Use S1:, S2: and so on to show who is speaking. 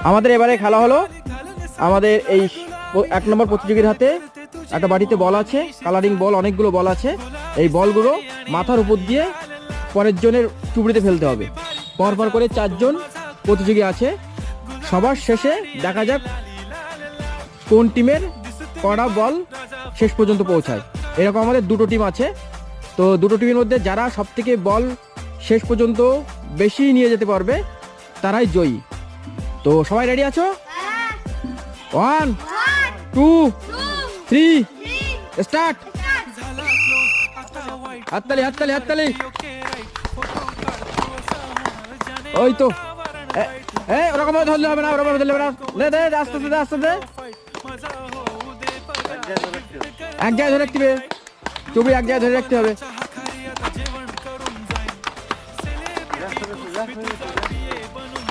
S1: আমাদের এবারে খেলা হলো, আমাদের এই 1 নম্বর প্রতিযোগীর হাতে একটা বাটিতে বল আছে, কালারিং বল, অনেকগুলো বল আছে। এই বলগুলো মাথার উপর দিয়ে পরের জনের চুবড়িতে ফেলতে হবে। পরপর করে 4 জন প্রতিযোগী আছে। সবার শেষে দেখা যাক কোন টিমের কটা বল শেষ পর্যন্ত পৌঁছায়। এরকম আমাদের 2টো টিম আছে। তো 2টো টিমের মধ্যে যারা সব থেকে বল শেষ পর্যন্ত বেশি নিয়ে যেতে পারবে তারাই জয়ী। তো সবাই রেডি আছো? 1 2 3 স্টার্ট। হাততালি হাততালি হাততালি। ওই তো, ওরকম ধরলে হবে না, ওরকম ধরলে হবে না। দে আস্তে আস্তে আস্তে দে। এক জায়গায় ধরে রাখতে হবে, চুবড়ি এক জায়গায় ধরে রাখতে হবে।